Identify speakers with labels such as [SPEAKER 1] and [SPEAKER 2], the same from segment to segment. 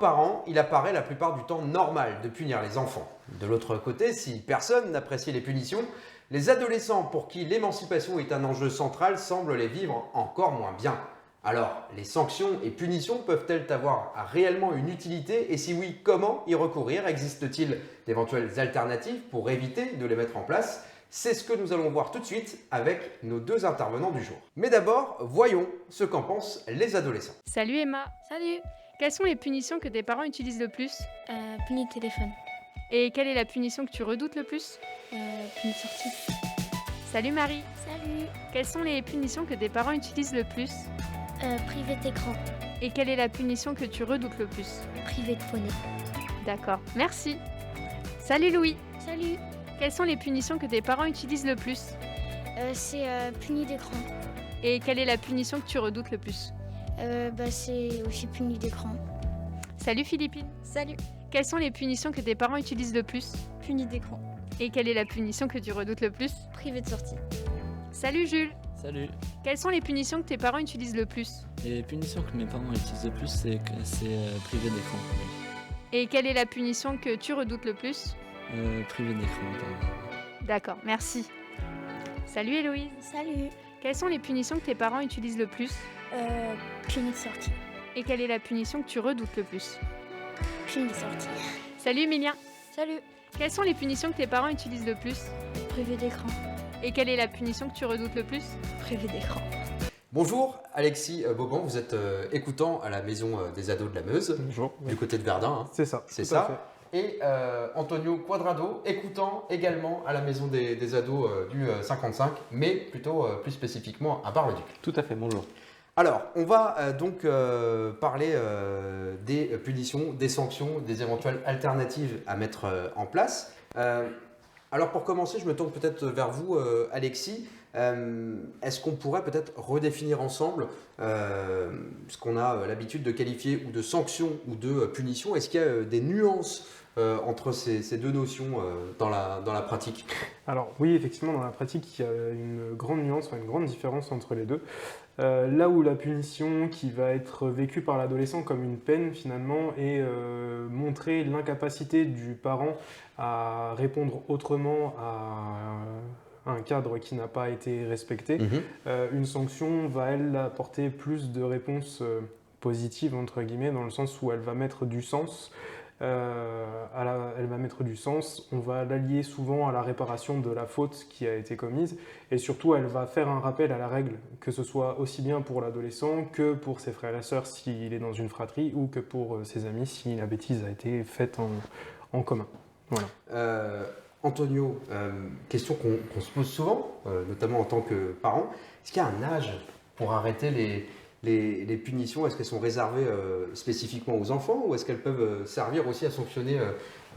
[SPEAKER 1] parents, il apparaît la plupart du temps normal de punir les enfants. De l'autre côté, si personne n'apprécie les punitions, les adolescents pour qui l'émancipation est un enjeu central semblent les vivre encore moins bien. Alors, les sanctions et punitions peuvent-elles avoir réellement une utilité et si oui, comment y recourir? Existe-t-il d'éventuelles alternatives pour éviter de les mettre en place? C'est ce que nous allons voir tout de suite avec nos deux intervenants du jour. Mais d'abord, voyons ce qu'en pensent les adolescents.
[SPEAKER 2] Salut Emma,
[SPEAKER 3] Salut.
[SPEAKER 2] quelles sont les punitions que tes parents utilisent le plus?
[SPEAKER 3] Puni de téléphone.
[SPEAKER 2] Et quelle est la punition que tu redoutes le plus?
[SPEAKER 3] Puni de sortie.
[SPEAKER 2] Salut Marie,
[SPEAKER 3] Salut.
[SPEAKER 2] quelles sont les punitions que tes parents utilisent le plus?
[SPEAKER 3] Privé d'écran.
[SPEAKER 2] Et quelle est la punition que tu redoutes le plus?
[SPEAKER 3] Privé de poney.
[SPEAKER 2] D'accord, merci. Salut Louis,
[SPEAKER 3] Salut.
[SPEAKER 2] quelles sont les punitions que tes parents utilisent le plus?
[SPEAKER 3] C'est puni d'écran.
[SPEAKER 2] Et quelle est la punition que tu redoutes le plus?
[SPEAKER 3] C'est aussi puni d'écran.
[SPEAKER 2] Salut Philippine,
[SPEAKER 3] Salut.
[SPEAKER 2] quelles sont les punitions que tes parents utilisent le plus?
[SPEAKER 3] Puni d'écran.
[SPEAKER 2] Et quelle est la punition que tu redoutes le plus?
[SPEAKER 3] Privé de sortie.
[SPEAKER 2] Salut Jules,
[SPEAKER 4] Salut.
[SPEAKER 2] quelles sont les punitions que tes parents utilisent le plus?
[SPEAKER 4] Les punitions que mes parents utilisent le plus, c'est privé d'écran.
[SPEAKER 2] Et quelle est la punition que tu redoutes le plus?
[SPEAKER 4] Privé d'écran, pardon.
[SPEAKER 2] D'accord, merci. Salut Héloïse,
[SPEAKER 3] Salut.
[SPEAKER 2] quelles sont les punitions que tes parents utilisent le plus?
[SPEAKER 3] Puni de sortie.
[SPEAKER 2] Et quelle est la punition que tu redoutes le plus?
[SPEAKER 3] Puni de sortie.
[SPEAKER 2] Salut Emilien,
[SPEAKER 3] Salut.
[SPEAKER 2] quelles sont les punitions que tes parents utilisent le plus?
[SPEAKER 3] Privé d'écran.
[SPEAKER 2] Et quelle est la punition que tu redoutes le plus?
[SPEAKER 3] Privé d'écran.
[SPEAKER 1] Bonjour, Alexis Boban, vous êtes écoutant à la maison des ados de la Meuse,
[SPEAKER 5] Bonjour.
[SPEAKER 1] du côté de Verdun. Hein.
[SPEAKER 5] C'est ça.
[SPEAKER 1] C'est
[SPEAKER 5] tout à
[SPEAKER 1] ça. Et Antonio Quadrado, écoutant également à la maison des ados du 55, mais plutôt plus spécifiquement à Bar-le-Duc.
[SPEAKER 5] fait. Tout à fait, bonjour.
[SPEAKER 1] Alors, on va donc parler des punitions, des sanctions, des éventuelles alternatives à mettre en place. Alors, pour commencer, je me tourne peut-être vers vous, Alexis. Est-ce qu'on pourrait peut-être redéfinir ensemble ce qu'on a l'habitude de qualifier ou de sanctions ou de punitions? Est-ce qu'il y a des nuances entre ces deux notions dans la pratique?
[SPEAKER 5] Alors oui, effectivement, dans la pratique, il y a une grande nuance, une grande différence entre les deux. Là où la punition qui va être vécue par l'adolescent comme une peine finalement est montrer l'incapacité du parent à répondre autrement à un cadre qui n'a pas été respecté. Une sanction va, elle, apporter plus de réponses positives, entre guillemets, dans le sens où elle va mettre du sens. Elle va mettre du sens, on va l'allier souvent à la réparation de la faute qui a été commise et surtout elle va faire un rappel à la règle, que ce soit aussi bien pour l'adolescent que pour ses frères et sœurs s'il est dans une fratrie ou que pour ses amis si la bêtise a été faite en commun. Voilà.
[SPEAKER 1] Antonio, question qu'on se pose souvent, notamment en tant que parent, est-ce qu'il y a un âge pour arrêter les punitions? Est-ce qu'elles sont réservées spécifiquement aux enfants ou est-ce qu'elles peuvent servir aussi à sanctionner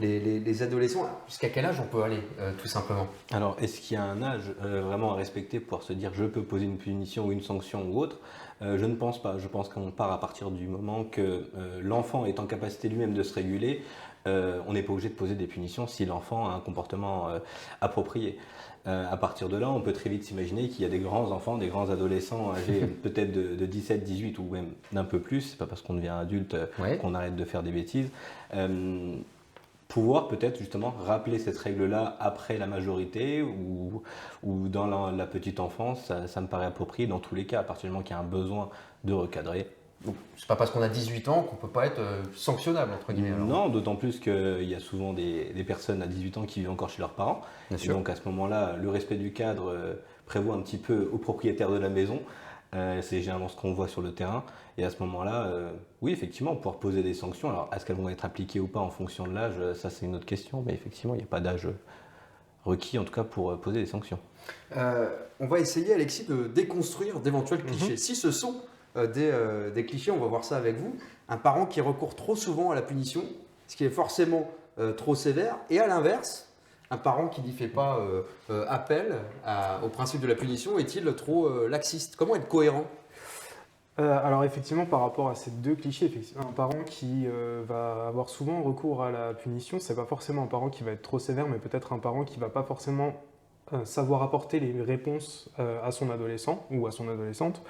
[SPEAKER 1] les adolescents? Jusqu'à quel âge on peut aller, tout simplement?
[SPEAKER 6] Alors, est-ce qu'il y a un âge vraiment à respecter pour se dire je peux poser une punition ou une sanction ou autre? Je ne pense pas. Je pense qu'on part à partir du moment que l'enfant est en capacité lui-même de se réguler. On n'est pas obligé de poser des punitions si l'enfant a un comportement approprié. À partir de là, on peut très vite s'imaginer qu'il y a des grands enfants, des grands adolescents âgés peut-être de 17, 18 ou même d'un peu plus, c'est pas parce qu'on devient adulte qu'on arrête de faire des bêtises. Pouvoir peut-être justement rappeler cette règle-là après la majorité ou dans la petite enfance, ça me paraît approprié dans tous les cas, à partir du moment qu'il y a un besoin de recadrer.
[SPEAKER 1] C'est pas parce qu'on a 18 ans qu'on peut pas être sanctionnable, entre guillemets. Alors.
[SPEAKER 6] Non, d'autant plus qu'il y a souvent des personnes à 18 ans qui vivent encore chez leurs parents.
[SPEAKER 1] Bien
[SPEAKER 6] et
[SPEAKER 1] sûr.
[SPEAKER 6] donc à ce moment-là, le respect du cadre prévoit un petit peu au propriétaire de la maison. C'est généralement ce qu'on voit sur le terrain. Et à ce moment-là, oui, effectivement, pouvoir poser des sanctions. Alors, est-ce qu'elles vont être appliquées ou pas en fonction de l'âge? Ça, c'est une autre question. Mais effectivement, il n'y a pas d'âge requis, en tout cas, pour poser des sanctions.
[SPEAKER 1] On va essayer, Alexis, de déconstruire d'éventuels clichés. Si ce sont des clichés, on va voir ça avec vous. Un parent qui recourt trop souvent à la punition, ce qui est forcément trop sévère. Et à l'inverse, un parent qui n'y fait pas appel au principe de la punition, est-il trop laxiste? Comment être cohérent?
[SPEAKER 5] Alors effectivement, par rapport à ces deux clichés, effectivement, un parent qui va avoir souvent recours à la punition, c'est pas forcément un parent qui va être trop sévère, mais peut-être un parent qui va pas forcément savoir apporter les réponses à son adolescent ou à son adolescente,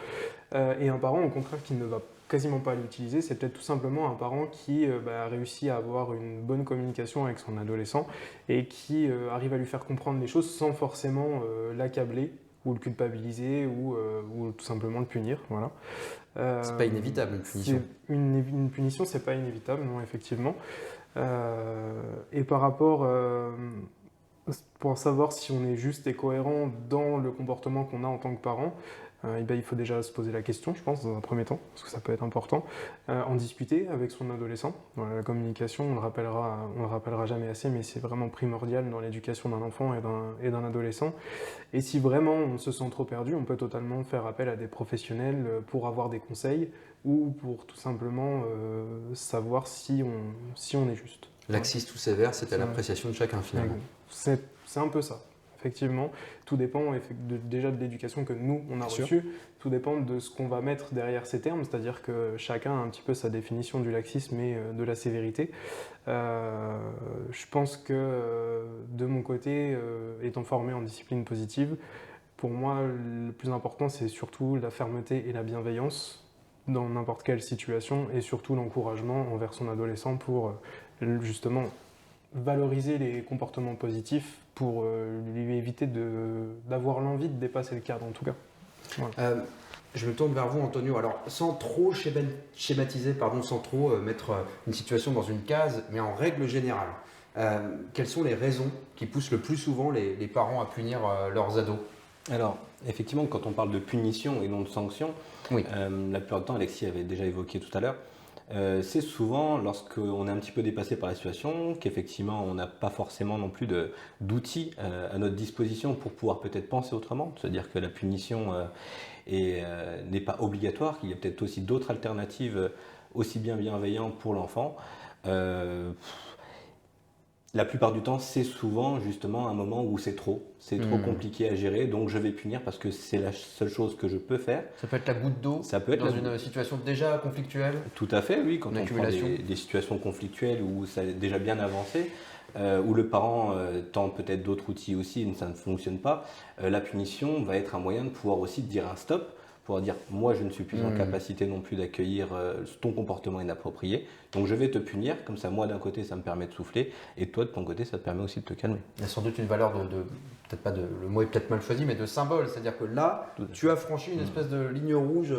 [SPEAKER 5] et un parent au contraire qui ne va quasiment pas à l'utiliser, c'est peut-être tout simplement un parent qui a réussi à avoir une bonne communication avec son adolescent et qui arrive à lui faire comprendre les choses sans forcément l'accabler ou le culpabiliser ou tout simplement le punir. Voilà.
[SPEAKER 1] C'est pas inévitable une punition.
[SPEAKER 5] Une punition, c'est pas inévitable, non, effectivement. Et par rapport, pour savoir si on est juste et cohérent dans le comportement qu'on a en tant que parent, il faut déjà se poser la question, je pense, dans un premier temps, parce que ça peut être important, en discuter avec son adolescent. Voilà, la communication, on le rappellera jamais assez, mais c'est vraiment primordial dans l'éducation d'un enfant et d'un adolescent. Et si vraiment on se sent trop perdu, on peut totalement faire appel à des professionnels pour avoir des conseils ou pour tout simplement savoir si on est juste.
[SPEAKER 1] Laxiste ou sévère, c'est à l'appréciation de chacun finalement.
[SPEAKER 5] C'est un peu ça. Effectivement, tout dépend déjà de l'éducation que nous, on a reçue. Tout dépend de ce qu'on va mettre derrière ces termes, c'est-à-dire que chacun a un petit peu sa définition du laxisme et de la sévérité. Je pense que de mon côté, étant formé en discipline positive, pour moi, le plus important, c'est surtout la fermeté et la bienveillance dans n'importe quelle situation et surtout l'encouragement envers son adolescent pour justement valoriser les comportements positifs pour lui éviter d'avoir l'envie de dépasser le cadre en tout cas. Voilà.
[SPEAKER 1] Je me tourne vers vous Antonio, alors sans trop schématiser, sans trop mettre une situation dans une case, mais en règle générale, quelles sont les raisons qui poussent le plus souvent les parents à punir leurs ados ?
[SPEAKER 6] Alors, effectivement, quand on parle de punition et non de sanction,
[SPEAKER 1] oui.
[SPEAKER 6] La plupart du temps, Alexis avait déjà évoqué tout à l'heure, c'est souvent lorsqu'on est un petit peu dépassé par la situation, qu'effectivement on n'a pas forcément non plus d'outils à notre disposition pour pouvoir peut-être penser autrement, c'est-à-dire que la punition n'est pas obligatoire, qu'il y a peut-être aussi d'autres alternatives aussi bien bienveillantes pour l'enfant. La plupart du temps, c'est souvent justement un moment où c'est trop compliqué à gérer, donc je vais punir parce que c'est la seule chose que je peux faire.
[SPEAKER 1] Ça peut être la goutte d'eau dans une situation déjà conflictuelle.
[SPEAKER 6] Tout à fait, oui, quand on prend des situations conflictuelles où ça est déjà bien avancé, où le parent tente peut-être d'autres outils aussi et ça ne fonctionne pas, la punition va être un moyen de pouvoir aussi dire un stop, pour dire moi je ne suis plus en capacité non plus d'accueillir ton comportement inapproprié, donc je vais te punir, comme ça moi d'un côté ça me permet de souffler et toi de ton côté ça te permet aussi de te calmer.
[SPEAKER 1] Il y a sans doute une valeur peut-être pas le mot est peut-être mal choisi, mais de symbole, c'est-à-dire que là tu as franchi une espèce de ligne rouge.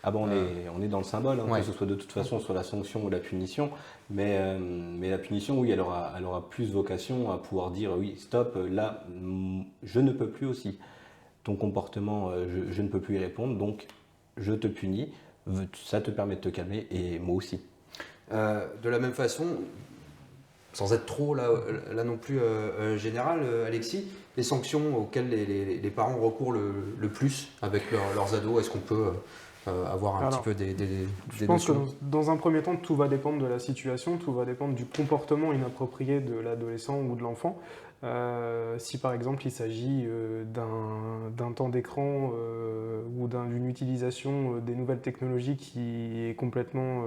[SPEAKER 6] Ah bon, on est dans le symbole, que ce soit de toute façon sur la sanction ou la punition, mais la punition oui elle aura plus vocation à pouvoir dire oui stop, là je ne peux plus aussi. Ton comportement, je ne peux plus y répondre, donc je te punis, ça te permet de te calmer et moi aussi.
[SPEAKER 1] De la même façon, sans être trop là non plus général, Alexis, les sanctions auxquelles les parents recourent le plus avec leurs ados, est-ce qu'on peut avoir un petit peu des
[SPEAKER 5] je pense que dans un premier temps, tout va dépendre de la situation, tout va dépendre du comportement inapproprié de l'adolescent ou de l'enfant. Si par exemple il s'agit d'un temps d'écran ou d'une utilisation des nouvelles technologies qui est complètement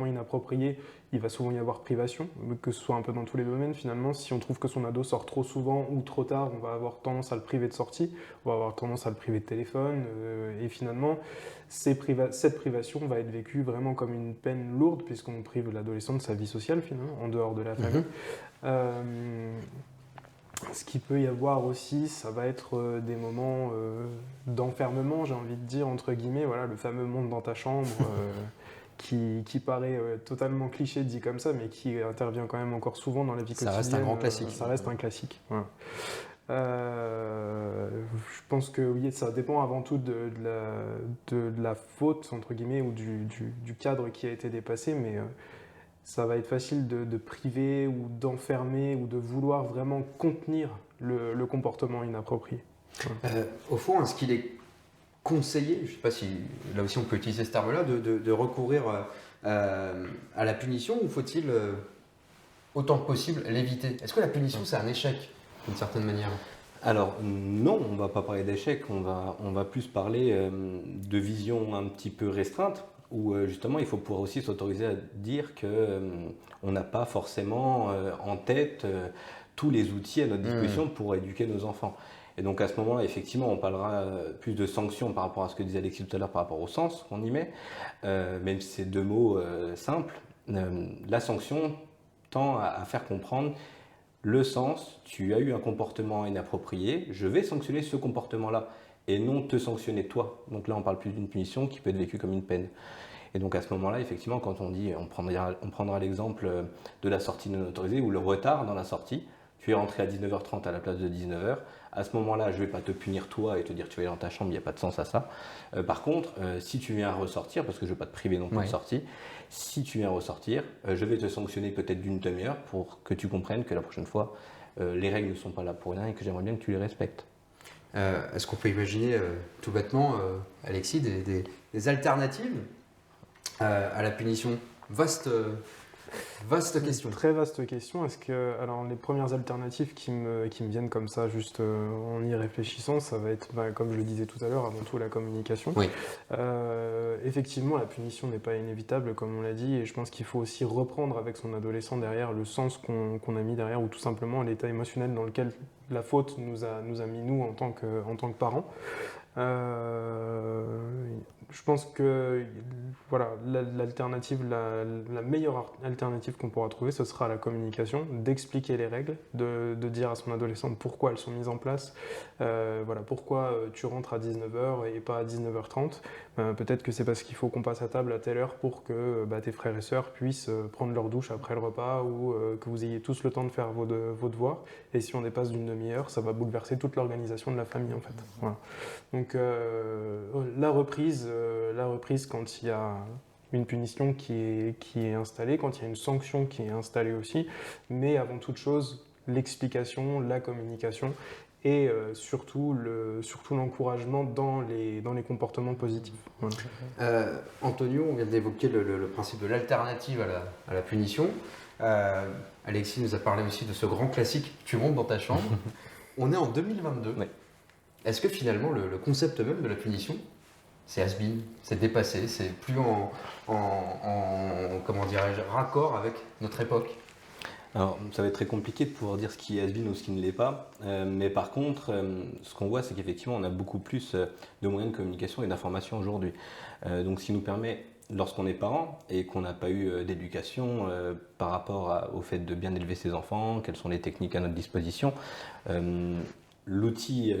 [SPEAKER 5] inappropriée, il va souvent y avoir privation, que ce soit un peu dans tous les domaines finalement. Si on trouve que son ado sort trop souvent ou trop tard, on va avoir tendance à le priver de sortie, on va avoir tendance à le priver de téléphone et finalement cette privation va être vécue vraiment comme une peine lourde puisqu'on prive l'adolescent de sa vie sociale finalement, en dehors de la famille. Ce qu'il peut y avoir aussi, ça va être des moments d'enfermement, j'ai envie de dire, entre guillemets, voilà, le fameux monde dans ta chambre qui paraît totalement cliché dit comme ça, mais qui intervient quand même encore souvent dans la vie quotidienne.
[SPEAKER 1] Ça reste un grand classique.
[SPEAKER 5] Ça reste un classique. Voilà. Je pense que oui, ça dépend avant tout de la faute, entre guillemets, ou du cadre qui a été dépassé, mais ça va être facile de priver ou d'enfermer ou de vouloir vraiment contenir le comportement inapproprié.
[SPEAKER 1] Au fond, est-ce qu'il est conseillé, je ne sais pas si là aussi on peut utiliser ce terme-là, de recourir à la punition ou faut-il autant que possible l'éviter ? Est-ce que la punition c'est un échec d'une certaine manière ?
[SPEAKER 6] Alors non, on ne va pas parler d'échec, on va plus parler de vision un petit peu restreinte, où justement il faut pouvoir aussi s'autoriser à dire qu'on n'a pas forcément en tête tous les outils à notre disposition pour éduquer nos enfants. Et donc à ce moment-là, effectivement, on parlera plus de sanctions par rapport à ce que disait Alexis tout à l'heure, par rapport au sens qu'on y met, même si c'est 2 mots simples. La sanction tend à faire comprendre le sens, tu as eu un comportement inapproprié, je vais sanctionner ce comportement-là et non te sanctionner toi. Donc là, on parle plus d'une punition qui peut être vécue comme une peine. Et donc à ce moment-là, effectivement, quand on dit, on prendra l'exemple de la sortie non autorisée ou le retard dans la sortie, tu es rentré à 19h30 à la place de 19h, à ce moment-là, je ne vais pas te punir toi et te dire tu vas aller dans ta chambre, il n'y a pas de sens à ça. Par contre, si tu viens ressortir, parce que je ne vais pas te priver non plus de sortie, si tu viens ressortir, je vais te sanctionner peut-être d'une demi-heure pour que tu comprennes que la prochaine fois, les règles ne sont pas là pour rien et que j'aimerais bien que tu les respectes.
[SPEAKER 1] Est-ce qu'on peut imaginer tout bêtement, Alexis, des alternatives à la punition? Vaste question.
[SPEAKER 5] Très vaste question. Alors, les premières alternatives qui me viennent comme ça, juste en y réfléchissant, ça va être, comme je le disais tout à l'heure, avant tout la communication.
[SPEAKER 1] Oui.
[SPEAKER 5] Effectivement, la punition n'est pas inévitable, comme on l'a dit, et je pense qu'il faut aussi reprendre avec son adolescent derrière le sens qu'on a mis derrière, ou tout simplement l'état émotionnel dans lequel la faute nous a mis nous en tant que parents. Je pense que voilà, l'alternative, la meilleure alternative qu'on pourra trouver, ce sera la communication, d'expliquer les règles, de dire à son adolescent pourquoi elles sont mises en place, voilà, pourquoi tu rentres à 19h et pas à 19h30. Peut-être que c'est parce qu'il faut qu'on passe à table à telle heure pour que tes frères et sœurs puissent prendre leur douche après le repas ou que vous ayez tous le temps de faire vos devoirs. Et si on dépasse d'une demi-heure, ça va bouleverser toute l'organisation de la famille en fait. Voilà. Donc la reprise quand il y a une punition qui est installée, quand il y a une sanction qui est installée aussi, mais avant toute chose, l'explication, la communication et surtout l'encouragement dans les comportements positifs. Voilà.
[SPEAKER 1] Antonio, on vient d'évoquer le principe de l'alternative à la punition. Alexis nous a parlé aussi de ce grand classique « Tu montes dans ta chambre ». On est en 2022.
[SPEAKER 6] Oui.
[SPEAKER 1] Est-ce que finalement le concept même de la punition, c'est has-been, c'est dépassé, c'est plus en comment dirais-je, raccord avec notre époque?
[SPEAKER 6] Alors, ça va être très compliqué de pouvoir dire ce qui est has-been ou ce qui ne l'est pas, mais par contre, ce qu'on voit, c'est qu'effectivement, on a beaucoup plus de moyens de communication et d'information aujourd'hui. Donc, ce qui nous permet, lorsqu'on est parent et qu'on n'a pas eu d'éducation par rapport au fait de bien élever ses enfants, quelles sont les techniques à notre disposition, l'outil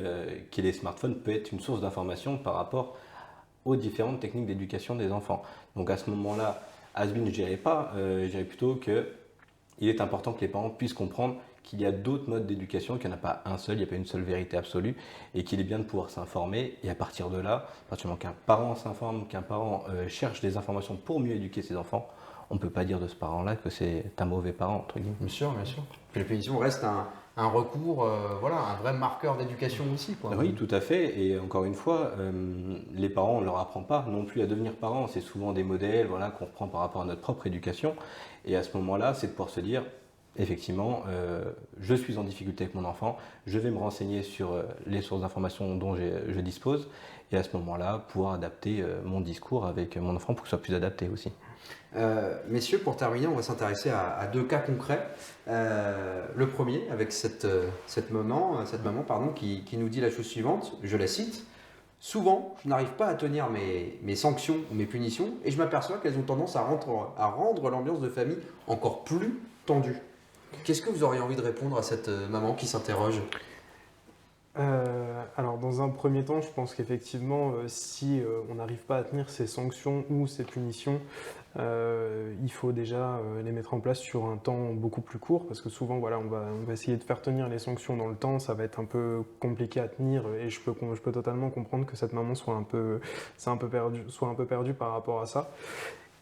[SPEAKER 6] qui est les smartphones peut être une source d'information par rapport aux différentes techniques d'éducation des enfants. Donc à ce moment-là, has-been, je dirais pas, je dirais plutôt qu'il est important que les parents puissent comprendre qu'il y a d'autres modes d'éducation, qu'il n'y en a pas un seul, il n'y a pas une seule vérité absolue, et qu'il est bien de pouvoir s'informer. Et à partir de là, à partir du moment qu'un parent s'informe, qu'un parent cherche des informations pour mieux éduquer ses enfants, on ne peut pas dire de ce parent-là que c'est un mauvais parent, entre guillemets.
[SPEAKER 1] Bien sûr, bien sûr. Puis la punition reste un recours, voilà, un vrai marqueur d'éducation aussi, quoi.
[SPEAKER 6] Oui, tout à fait. Et encore une fois, les parents, on ne leur apprend pas non plus à devenir parents. C'est souvent des modèles, voilà, qu'on reprend par rapport à notre propre éducation. Et à ce moment-là, c'est de pouvoir se dire, effectivement, je suis en difficulté avec mon enfant, je vais me renseigner sur les sources d'informations dont je dispose. Et à ce moment-là, pouvoir adapter mon discours avec mon enfant pour que ce soit plus adapté aussi.
[SPEAKER 1] Messieurs, pour terminer, on va s'intéresser à 2 cas concrets. Le premier, avec cette maman qui nous dit la chose suivante, je la cite: « Souvent, je n'arrive pas à tenir mes sanctions ou mes punitions et je m'aperçois qu'elles ont tendance à rendre l'ambiance de famille encore plus tendue. » Qu'est-ce que vous auriez envie de répondre à cette maman qui s'interroge ?
[SPEAKER 5] Alors dans un premier temps, je pense qu'effectivement, si on n'arrive pas à tenir ces sanctions ou ces punitions, il faut déjà les mettre en place sur un temps beaucoup plus court, parce que souvent, voilà, on va essayer de faire tenir les sanctions dans le temps, ça va être un peu compliqué à tenir, et je peux totalement comprendre que cette maman soit un peu perdue par rapport à ça.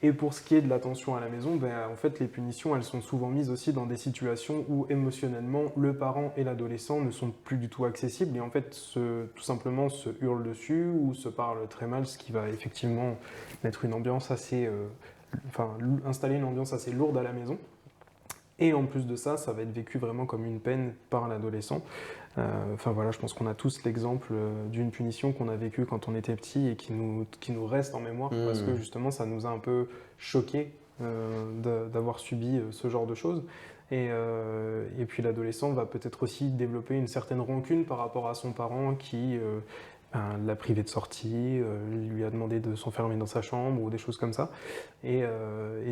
[SPEAKER 5] Et pour ce qui est de l'attention à la maison, en fait, les punitions, elles sont souvent mises aussi dans des situations où émotionnellement, le parent et l'adolescent ne sont plus du tout accessibles et en fait, tout simplement se hurlent dessus ou se parlent très mal, ce qui va effectivement mettre une ambiance installer une ambiance assez lourde à la maison. Et en plus de ça, ça va être vécu vraiment comme une peine par l'adolescent. Voilà, je pense qu'on a tous l'exemple d'une punition qu'on a vécue quand on était petit et qui nous reste en mémoire parce que justement ça nous a un peu choqué d'avoir subi ce genre de choses. Et puis l'adolescent va peut-être aussi développer une certaine rancune par rapport à son parent qui l'a privé de sortie, lui a demandé de s'enfermer dans sa chambre ou des choses comme ça. Et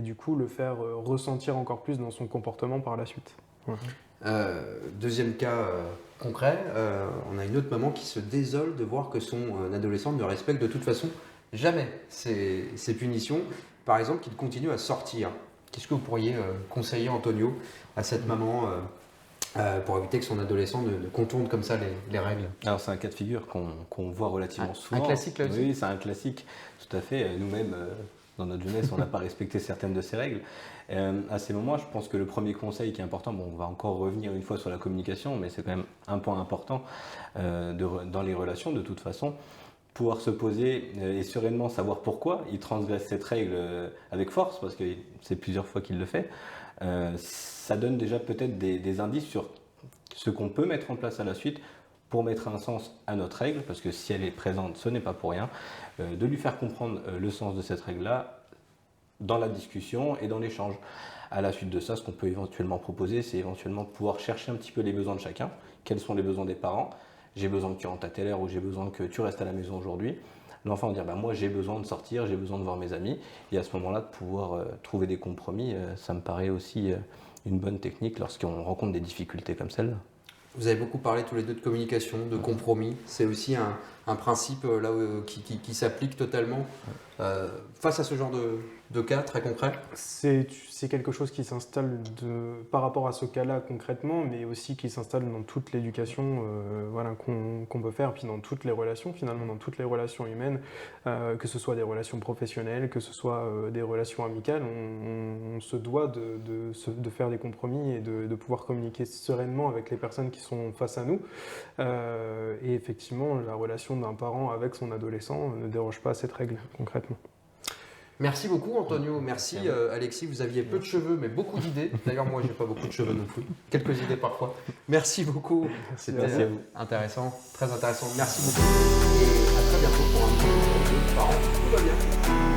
[SPEAKER 5] du coup le faire ressentir encore plus dans son comportement par la suite. Voilà.
[SPEAKER 1] Deuxième cas concret, on a une autre maman qui se désole de voir que son adolescent ne respecte de toute façon jamais ses punitions, par exemple qu'il continue à sortir. Qu'est-ce que vous pourriez conseiller, Antonio, à cette maman pour éviter que son adolescent ne contourne comme ça les règles?
[SPEAKER 6] Alors c'est un cas de figure qu'on voit relativement souvent.
[SPEAKER 1] Un classique là aussi?
[SPEAKER 6] Oui, c'est un classique, tout à fait. Nous-mêmes, dans notre jeunesse, on n'a pas respecté certaines de ces règles. À ces moments, je pense que le premier conseil qui est important, bon, on va encore revenir une fois sur la communication, mais c'est quand même un point important dans les relations de toute façon. Pouvoir se poser et sereinement savoir pourquoi il transgresse cette règle avec force, parce que c'est plusieurs fois qu'il le fait, ça donne déjà peut-être des indices sur ce qu'on peut mettre en place à la suite pour mettre un sens à notre règle, parce que si elle est présente, ce n'est pas pour rien, de lui faire comprendre le sens de cette règle-là dans la discussion et dans l'échange. À la suite de ça, ce qu'on peut éventuellement proposer, c'est éventuellement pouvoir chercher un petit peu les besoins de chacun. Quels sont les besoins des parents? J'ai besoin que tu rentres à telle heure ou j'ai besoin que tu restes à la maison aujourd'hui. L'enfant va dire moi j'ai besoin de sortir, j'ai besoin de voir mes amis. Et à ce moment-là, de pouvoir trouver des compromis, ça me paraît aussi une bonne technique lorsqu'on rencontre des difficultés comme celle-là.
[SPEAKER 1] Vous avez beaucoup parlé tous les deux de communication, de compromis. C'est aussi un principe là qui s'applique totalement face à ce genre de cas très concret.
[SPEAKER 5] C'est quelque chose qui s'installe par rapport à ce cas-là concrètement, mais aussi qui s'installe dans toute l'éducation qu'on peut faire, puis dans toutes les relations, finalement dans toutes les relations humaines, que ce soit des relations professionnelles, que ce soit des relations amicales, on se doit de faire des compromis et de pouvoir communiquer sereinement avec les personnes qui sont face à nous. Et effectivement, la relation d'un parent avec son adolescent ne déroge pas à cette règle concrètement.
[SPEAKER 1] Merci beaucoup Antonio, merci Alexis, vous aviez peu de cheveux mais beaucoup d'idées. D'ailleurs moi j'ai pas beaucoup de cheveux non plus, quelques idées parfois. Merci beaucoup, c'était intéressant, très intéressant, merci beaucoup. Et à très bientôt pour un nouveau parent, tout va bien.